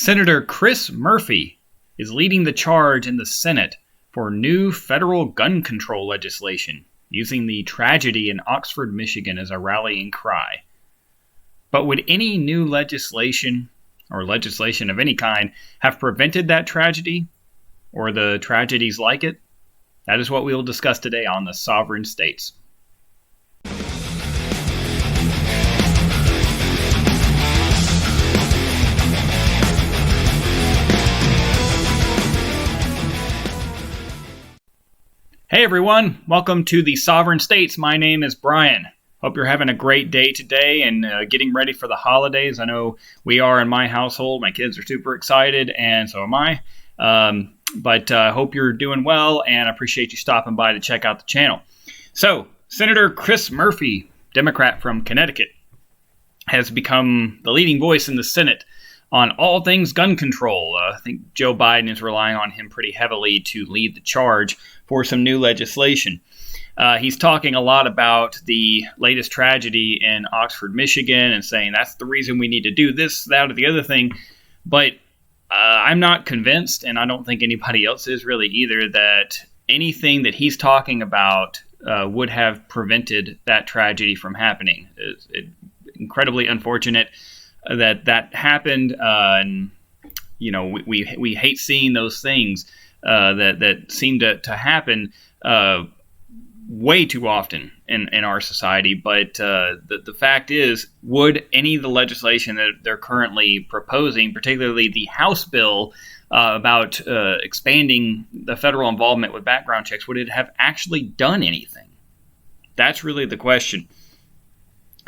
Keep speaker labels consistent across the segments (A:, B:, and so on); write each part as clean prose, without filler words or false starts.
A: Senator Chris Murphy is leading the charge in the Senate for new federal gun control legislation, using the tragedy in Oxford, Michigan as a rallying cry. But would any new legislation, or legislation of any kind, have prevented that tragedy, or the tragedies like it? That is what we will discuss today on the Sovereign States. Hey everyone, welcome to the Sovereign States. My name is Brian. Hope you're having a great day today and getting ready for the holidays. I know we are in my household. My kids are super excited, and so am I. But I hope you're doing well, and I appreciate you stopping by to check out the channel. So, Senator Chris Murphy, Democrat from Connecticut, has become the leading voice in the Senate on all things gun control. I think Joe Biden is relying on him pretty heavily to lead the charge for some new legislation. He's talking a lot about the latest tragedy in Oxford, Michigan, and saying that's the reason we need to do this, that, or the other thing. But I'm not convinced, and I don't think anybody else is really either, that anything that he's talking about would have prevented that tragedy from happening. It's incredibly unfortunate that happened, and you know we hate seeing those things that seem to happen way too often in our society. But the fact is, would any of the legislation that they're currently proposing, particularly the House bill about expanding the federal involvement with background checks, would it have actually done anything? That's really the question.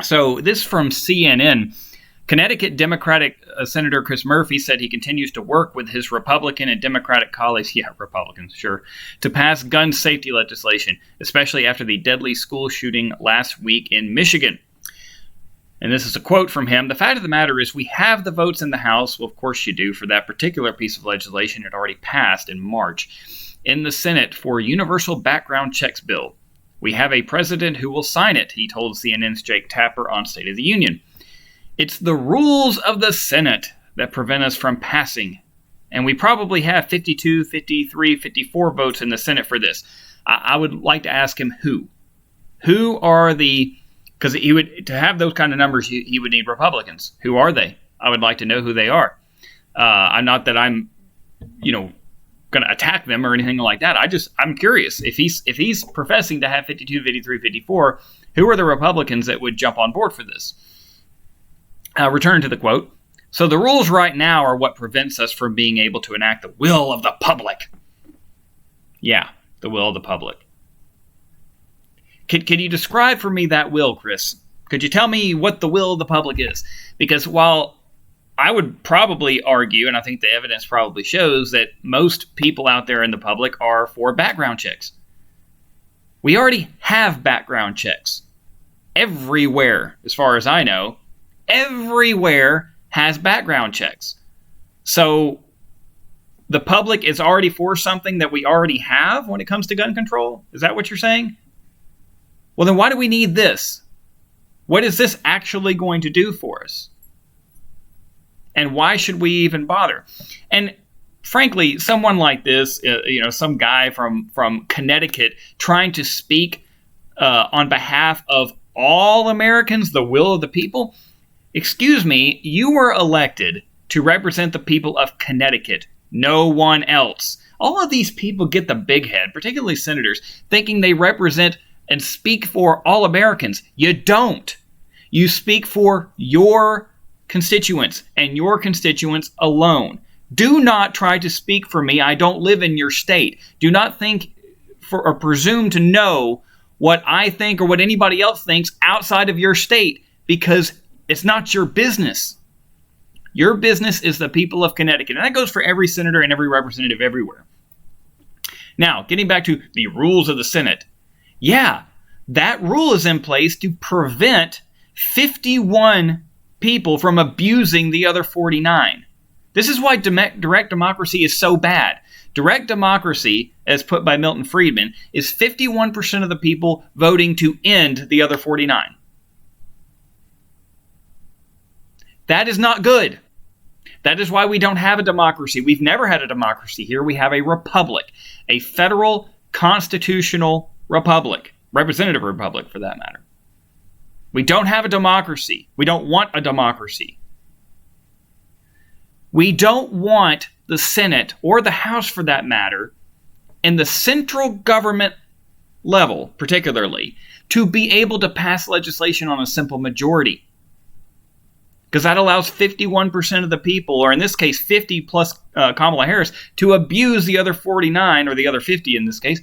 A: So this from CNN. Connecticut Democratic Senator Chris Murphy said he continues to work with his Republican and Democratic colleagues, Republicans, sure, to pass gun safety legislation, especially after the deadly school shooting last week in Michigan. And this is a quote from him. "The fact of the matter is we have the votes in the House," well, of course you do, for that particular piece of legislation. It already passed in March. "In the Senate for universal background checks bill. We have a president who will sign it," he told CNN's Jake Tapper on State of the Union. "It's the rules of the Senate that prevent us from passing. And we probably have 52, 53, 54 votes in the Senate for this." I would like to ask him who. Who are the... Because he would, to have those kind of numbers, he would need Republicans. Who are they? I would like to know who they are. I'm not that I'm, going to attack them or anything like that. I'm curious. If he's professing to have 52, 53, 54, who are the Republicans that would jump on board for this? Return to the quote. "So the rules right now are what prevents us from being able to enact the will of the public." Yeah, the will of the public. Can you describe for me that will, Chris? Could you tell me what the will of the public is? Because while I would probably argue, and I think the evidence probably shows, that most people out there in the public are for background checks. We already have background checks. Everywhere, as far as I know, everywhere has background checks. So the public is already for something that we already have when it comes to gun control? Is that what you're saying? Well, then why do we need this? What is this actually going to do for us? And why should we even bother? And frankly, someone like this, some guy from Connecticut trying to speak on behalf of all Americans, the will of the people. Excuse me, you were elected to represent the people of Connecticut, no one else. All of these people get the big head, particularly senators, thinking they represent and speak for all Americans. You don't. You speak for your constituents and your constituents alone. Do not try to speak for me. I don't live in your state. Do not think or presume to know what I think or what anybody else thinks outside of your state, because it's not your business. Your business is the people of Connecticut. And that goes for every senator and every representative everywhere. Now, getting back to the rules of the Senate. Yeah, that rule is in place to prevent 51 people from abusing the other 49. This is why direct democracy is so bad. Direct democracy, as put by Milton Friedman, is 51% of the people voting to end the other 49. That is not good. That is why we don't have a democracy. We've never had a democracy here. We have a republic, a federal constitutional republic, representative republic for that matter. We don't have a democracy. We don't want a democracy. We don't want the Senate or the House for that matter, and the central government level particularly, to be able to pass legislation on a simple majority. Because that allows 51% of the people, or in this case 50 plus Kamala Harris, to abuse the other 49, or the other 50 in this case,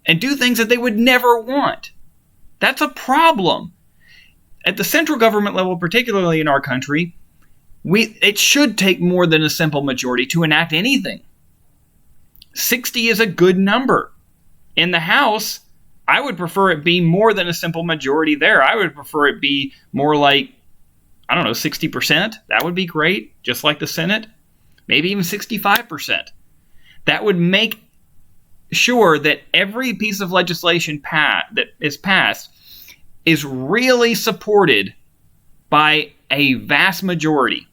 A: and do things that they would never want. That's a problem. At the central government level, particularly in our country, it should take more than a simple majority to enact anything. 60 is a good number. In the House, I would prefer it be more than a simple majority there. I would prefer it be more like, 60%. That would be great, just like the Senate. Maybe even 65%. That would make sure that every piece of legislation that is passed is really supported by a vast majority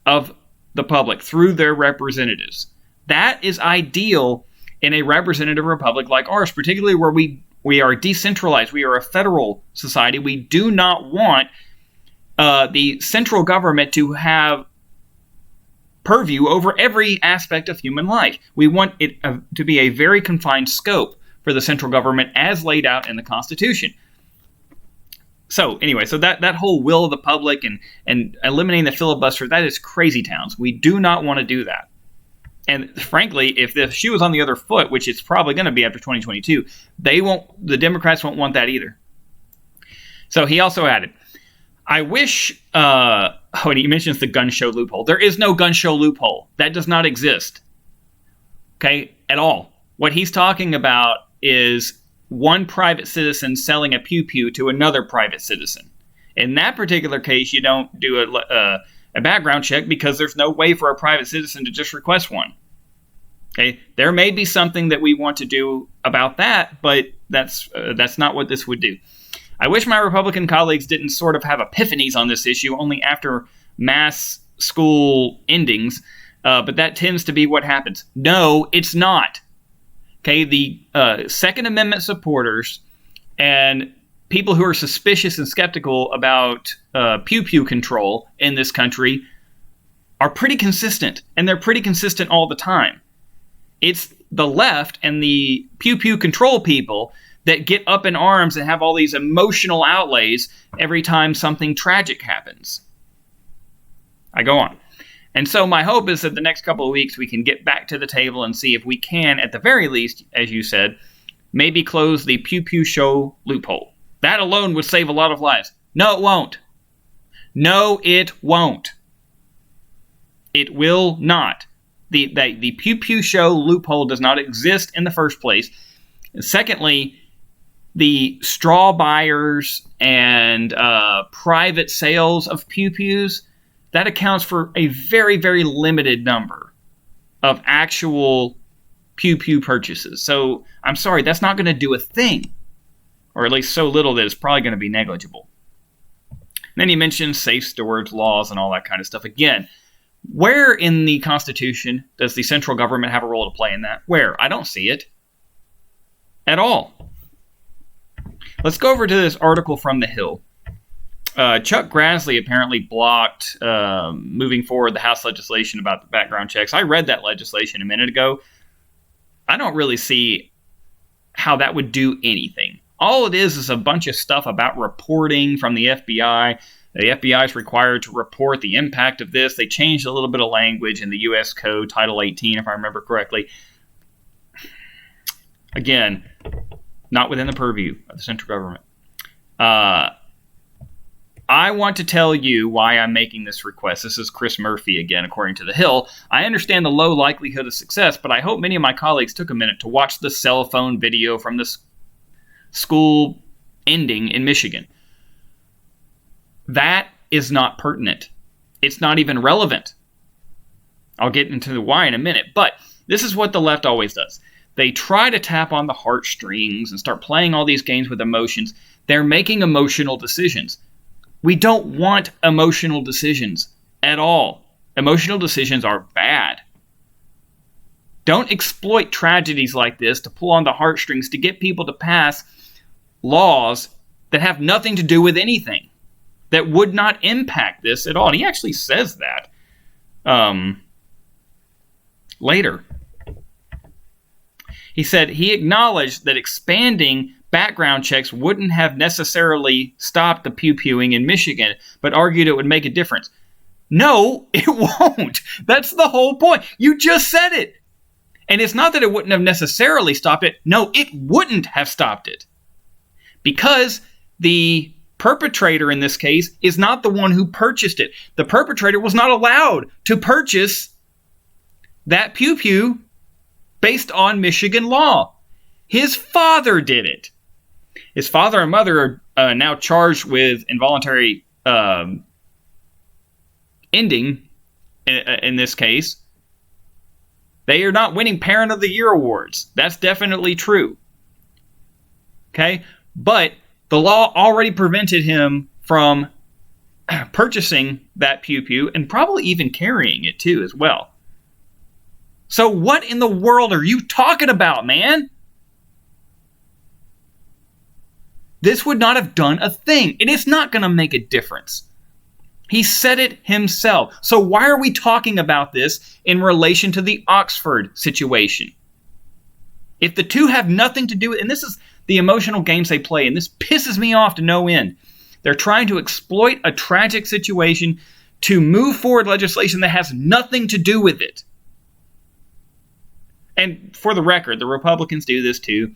A: of the public through their representatives. That is ideal in a representative republic like ours, particularly where we are decentralized. We are a federal society. We do not want the central government to have purview over every aspect of human life. We want it to be a very confined scope for the central government as laid out in the Constitution. So anyway, that whole will of the public and eliminating the filibuster, that is crazy towns. We do not want to do that. And frankly, if the shoe is on the other foot, which it's probably going to be after 2022, the Democrats won't want that either. So he also added, I wish, when he mentions the gun show loophole, there is no gun show loophole. That does not exist. Okay, at all. What he's talking about is one private citizen selling a pew-pew to another private citizen. In that particular case, you don't do a background check because there's no way for a private citizen to just request one. Okay, there may be something that we want to do about that, but that's not what this would do. I wish my Republican colleagues didn't sort of have epiphanies on this issue only after mass school endings, but that tends to be what happens. No, it's not. Okay, the Second Amendment supporters and people who are suspicious and skeptical about pew-pew control in this country are pretty consistent, and they're pretty consistent all the time. It's the left and the pew-pew control people that get up in arms and have all these emotional outlays every time something tragic happens. I go on. And so my hope is that the next couple of weeks we can get back to the table and see if we can, at the very least, as you said, maybe close the pew-pew show loophole. That alone would save a lot of lives. No, it won't. No, it won't. It will not. The pew-pew show loophole does not exist in the first place. And secondly, the straw buyers and private sales of pew-pews, that accounts for a very, very limited number of actual pew-pew purchases. So I'm sorry, that's not going to do a thing. Or at least so little that it's probably going to be negligible. And then he mentions safe storage laws and all that kind of stuff. Again, where in the Constitution does the central government have a role to play in that? Where? I don't see it at all. Let's go over to this article from The Hill. Chuck Grassley apparently blocked moving forward the House legislation about the background checks. I read that legislation a minute ago. I don't really see how that would do anything. All it is a bunch of stuff about reporting from the FBI. The FBI is required to report the impact of this. They changed a little bit of language in the U.S. Code, Title 18, if I remember correctly. Again, not within the purview of the central government. I want to tell you why I'm making this request. This is Chris Murphy again, according to The Hill. I understand the low likelihood of success, but I hope many of my colleagues took a minute to watch the cell phone video from this school ending in Michigan. That is not pertinent. It's not even relevant. I'll get into the why in a minute, but this is what the left always does. They try to tap on the heartstrings and start playing all these games with emotions. They're making emotional decisions. We don't want emotional decisions at all. Emotional decisions are bad. Don't exploit tragedies like this to pull on the heartstrings to get people to pass laws that have nothing to do with anything, that would not impact this at all. And he actually says that later. He said he acknowledged that expanding background checks wouldn't have necessarily stopped the pew-pewing in Michigan, but argued it would make a difference. No, it won't. That's the whole point. You just said it. And it's not that it wouldn't have necessarily stopped it. No, it wouldn't have stopped it. Because the perpetrator in this case is not the one who purchased it. The perpetrator was not allowed to purchase that pew-pew based on Michigan law. His father did it. His father and mother are now charged with involuntary ending in this case. They are not winning Parent of the Year awards. That's definitely true. Okay? But the law already prevented him from purchasing that pew-pew and probably even carrying it too as well. So what in the world are you talking about, man? This would not have done a thing. And it's not going to make a difference. He said it himself. So why are we talking about this in relation to the Oxford situation? If the two have nothing to do with, and this is the emotional games they play, and this pisses me off to no end. They're trying to exploit a tragic situation to move forward legislation that has nothing to do with it. And for the record, the Republicans do this too.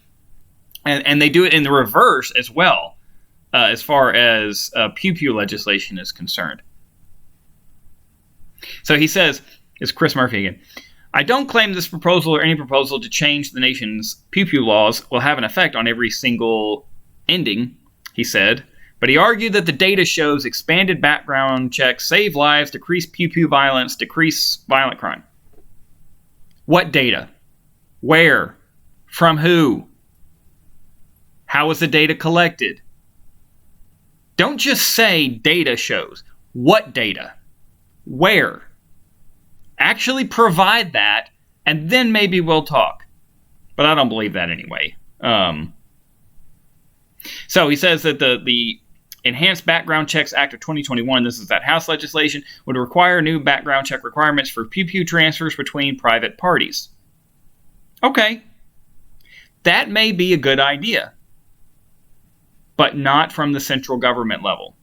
A: And they do it in the reverse as well, as far as pew-pew legislation is concerned. So he says, it's Chris Murphy again, I don't claim this proposal or any proposal to change the nation's pew-pew laws will have an effect on every single ending, he said. But he argued that the data shows expanded background checks save lives, decrease pew-pew violence, decrease violent crime. What data? Where? From who? How was the data collected? Don't just say data shows. What data? Where? Actually provide that, and then maybe we'll talk. But I don't believe that anyway. So he says that the Enhanced Background Checks Act of 2021, this is that House legislation, would require new background check requirements for pew-pew transfers between private parties. Okay. That may be a good idea, but not from the central government level.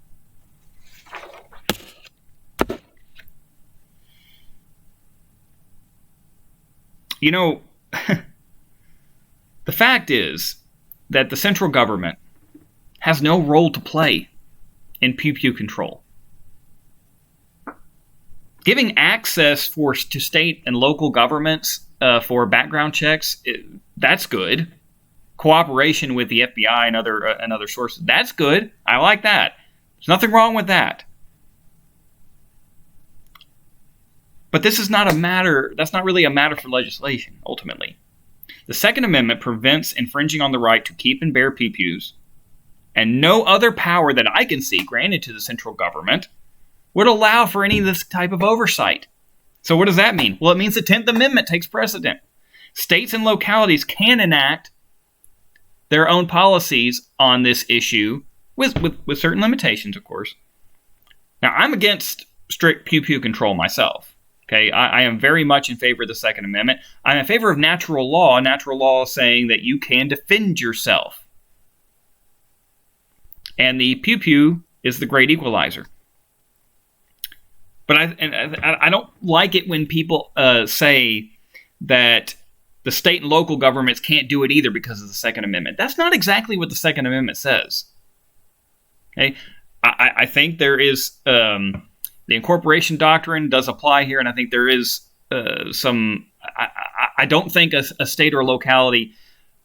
A: You know, the fact is that the central government has no role to play in pew-pew control. Giving access to state and local governments for background checks, that's good. Cooperation with the FBI and other sources, that's good. I like that. There's nothing wrong with that. But this is not a matter, that's not really a matter for legislation, ultimately. The Second Amendment prevents infringing on the right to keep and bear pew-pews, and no other power that I can see granted to the central government would allow for any of this type of oversight. So what does that mean? Well, it means the 10th Amendment takes precedent. States and localities can enact their own policies on this issue with certain limitations, of course. Now, I'm against strict pew-pew control myself. Okay, I am very much in favor of the Second Amendment. I'm in favor of natural law saying that you can defend yourself. And the pew-pew is the great equalizer. But I don't like it when people say that the state and local governments can't do it either because of the Second Amendment. That's not exactly what the Second Amendment says. Okay, I think there is the incorporation doctrine does apply here, and I think there is some. I don't think a state or locality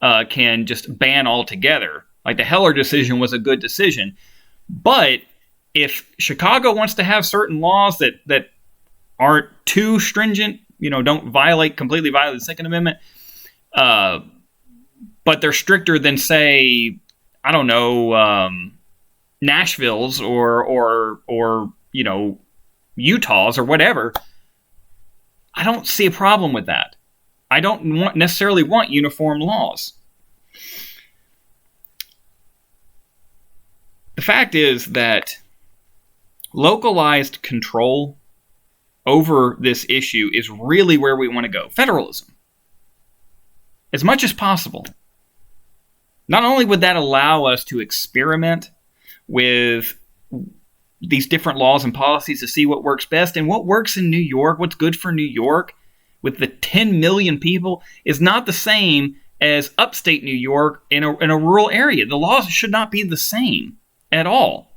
A: can just ban altogether. Like the Heller decision was a good decision, but if Chicago wants to have certain laws that aren't too stringent, don't completely violate the Second Amendment, but they're stricter than, say, I don't know, Nashville's or Utah's or whatever, I don't see a problem with that. I don't necessarily want uniform laws. The fact is that localized control over this issue is really where we want to go. Federalism. As much as possible. Not only would that allow us to experiment with these different laws and policies to see what works best, and what works in New York, what's good for New York with the 10 million people is not the same as upstate New York in a rural area. The laws should not be the same at all.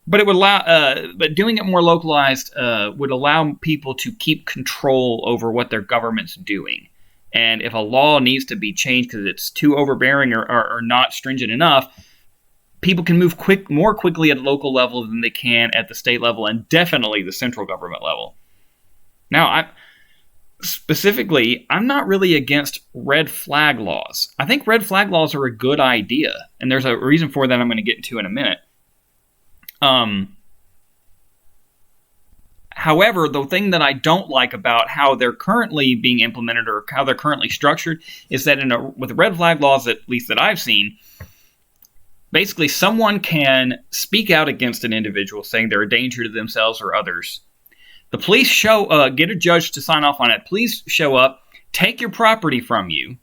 A: But it would but doing it more localized would allow people to keep control over what their government's doing. And if a law needs to be changed because it's too overbearing or not stringent enough, people can move more quickly at a local level than they can at the state level, and definitely the central government level. Now, I'm not really against red flag laws. I think red flag laws are a good idea, and there's a reason for that I'm going to get into in a minute. However, the thing that I don't like about how they're currently being implemented or how they're currently structured is that with red flag laws, at least that I've seen, basically someone can speak out against an individual saying they're a danger to themselves or others. The police get a judge to sign off on it. Police show up, take your property from you.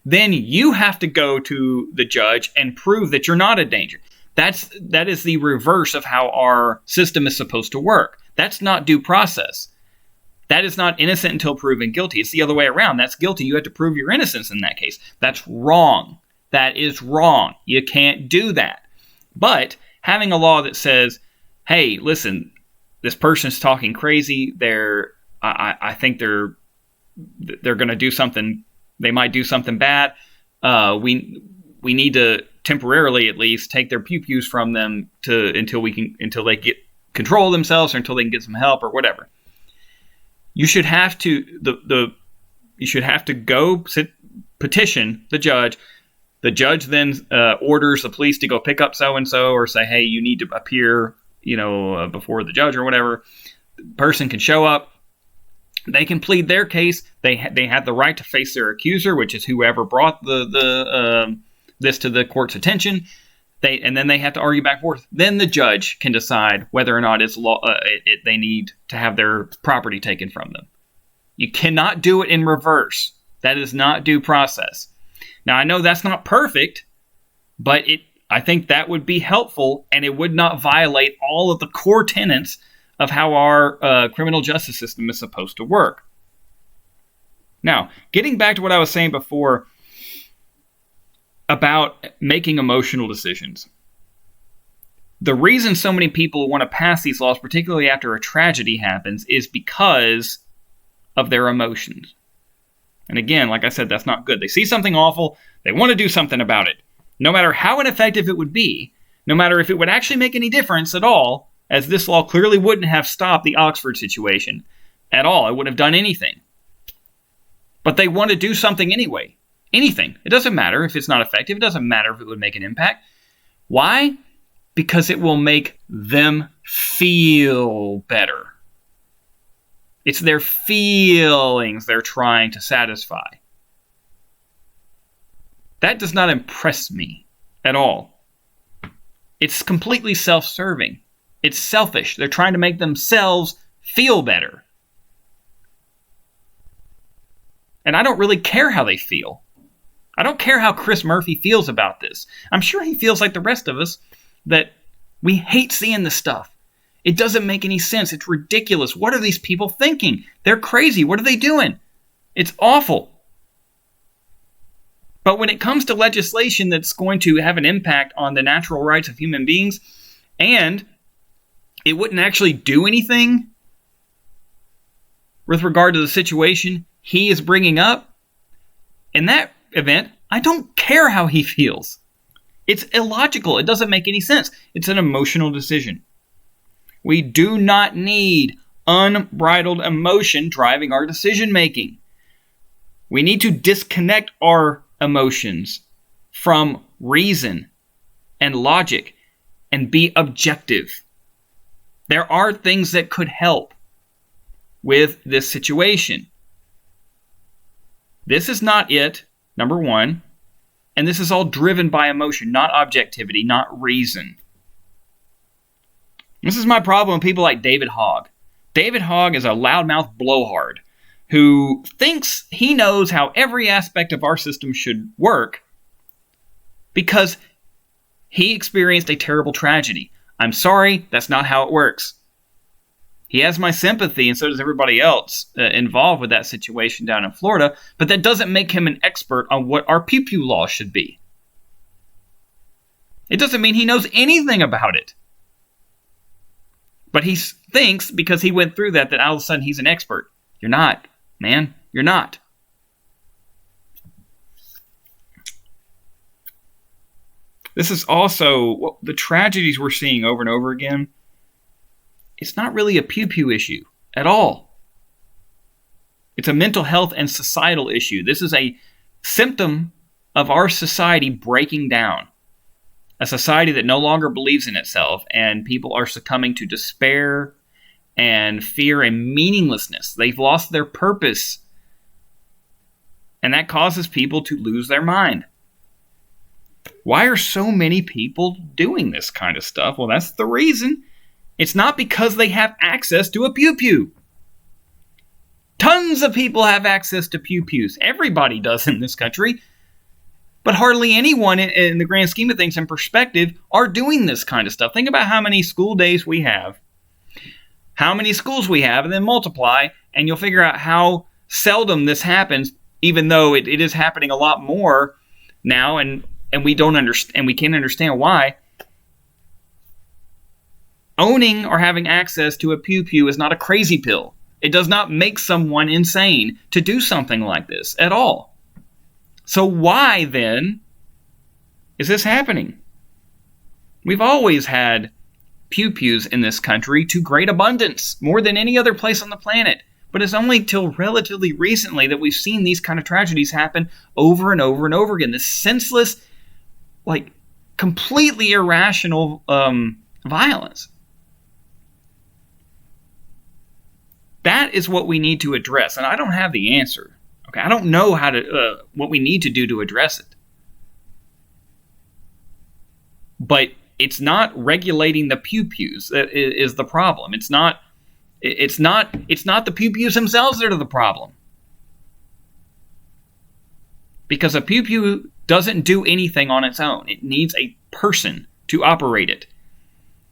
A: Then you have to go to the judge and prove that you're not a danger. That is the reverse of how our system is supposed to work. That's not due process. That is not innocent until proven guilty. It's the other way around. That's guilty. You have to prove your innocence in that case. That's wrong. That is wrong. You can't do that. But having a law that says, hey, listen, this person's talking crazy. I think they're going to do something. They might do something bad. We need to temporarily, at least, take their pew-pews from them until they get control of themselves or until they can get some help or whatever. You should have to go petition the judge. The judge then orders the police to go pick up so-and-so or say, hey, you need to appear, before the judge or whatever. The person can show up. They can plead their case. They have the right to face their accuser, which is whoever brought this to the court's attention. And then they have to argue back and forth. Then the judge can decide whether or not they need to have their property taken from them. You cannot do it in reverse. That is not due process. Now, I know that's not perfect, but I think that would be helpful, and it would not violate all of the core tenets of how our criminal justice system is supposed to work. Now, getting back to what I was saying before about making emotional decisions. The reason so many people want to pass these laws, particularly after a tragedy happens, is because of their emotions. And again, like I said, that's not good. They see something awful, they want to do something about it. No matter how ineffective it would be, no matter if it would actually make any difference at all, as this law clearly wouldn't have stopped the Oxford situation at all. It wouldn't have done anything. But they want to do something anyway. Anything. It doesn't matter if it's not effective. It doesn't matter if it would make an impact. Why? Because it will make them feel better. It's their feelings they're trying to satisfy. That does not impress me at all. It's completely self-serving. It's selfish. They're trying to make themselves feel better. And I don't really care how they feel. I don't care how Chris Murphy feels about this. I'm sure he feels like the rest of us that we hate seeing this stuff. It doesn't make any sense. It's ridiculous. What are these people thinking? They're crazy. What are they doing? It's awful. But when it comes to legislation that's going to have an impact on the natural rights of human beings, and it wouldn't actually do anything with regard to the situation he is bringing up, in that event, I don't care how he feels. It's illogical. It doesn't make any sense. It's an emotional decision. We do not need unbridled emotion driving our decision making. We need to disconnect our emotions from reason and logic and be objective. There are things that could help. with this situation. This is not it, number one, and this is all driven by emotion, not objectivity, not reason. This is my problem with people like David Hogg. David Hogg is a loudmouth blowhard who thinks he knows how every aspect of our system should work because he experienced a terrible tragedy. I'm sorry, that's not how it works. He has my sympathy, and so does everybody else involved with that situation down in Florida, but that doesn't make him an expert on what our pew-pew law should be. It doesn't mean he knows anything about it. But he thinks, because he went through that all of a sudden he's an expert. You're not, man. You're not. This is also the tragedies we're seeing over and over again. It's not really a pew-pew issue at all. It's a mental health and societal issue. This is a symptom of our society breaking down. A society that no longer believes in itself, and people are succumbing to despair and fear and meaninglessness. They've lost their purpose, and that causes people to lose their mind. Why are so many people doing this kind of stuff? Well, that's the reason. It's not because they have access to a pew-pew. Tons of people have access to pew-pews. Everybody does in this country. But hardly anyone, in the grand scheme of things, in perspective, are doing this kind of stuff. Think about how many school days we have, how many schools we have, and then multiply, and you'll figure out how seldom this happens, even though it is happening a lot more now, and we don't understand, and we can't understand why. Owning or having access to a pew-pew is not a crazy pill. It does not make someone insane to do something like this at all. So why, then, is this happening? We've always had pew-pews in this country to great abundance, more than any other place on the planet. But it's only till relatively recently that we've seen these kind of tragedies happen over and over and over again. This senseless, completely irrational violence. That is what we need to address, and I don't have the answer. Okay, I don't know what we need to do to address it. But it's not regulating the pew-pews that is the problem. It's not the pew-pews themselves that are the problem. Because a pew-pew doesn't do anything on its own. It needs a person to operate it.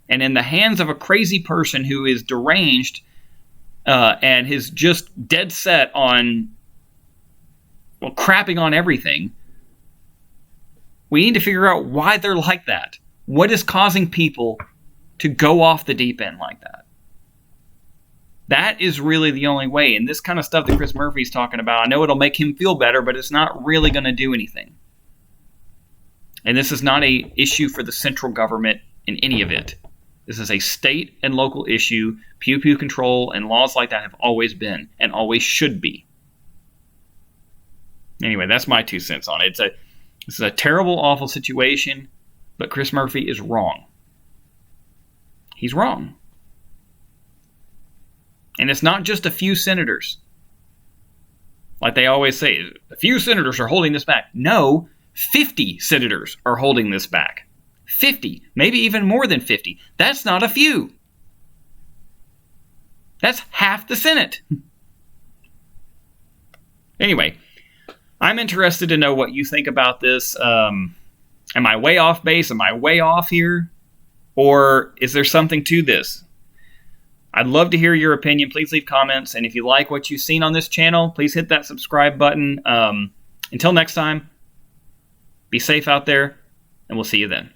A: And in the hands of a crazy person who is deranged and is just dead set on crapping on everything, we need to figure out why they're like that. What is causing people to go off the deep end like that? That is really the only way. And this kind of stuff that Chris Murphy's talking about, I know it'll make him feel better, but it's not really going to do anything. And this is not an issue for the central government in any of it. This is a state and local issue. Pew-pew control and laws like that have always been and always should be. Anyway, that's my 2 cents on it. This is a terrible, awful situation, but Chris Murphy is wrong. He's wrong. And it's not just a few senators. Like they always say, a few senators are holding this back. No, 50 senators are holding this back. 50, maybe even more than 50. That's not a few. That's half the Senate. Anyway, I'm interested to know what you think about this. Am I way off base? Am I way off here? Or is there something to this? I'd love to hear your opinion. Please leave comments. And if you like what you've seen on this channel, please hit that subscribe button. Until next time, be safe out there, and we'll see you then.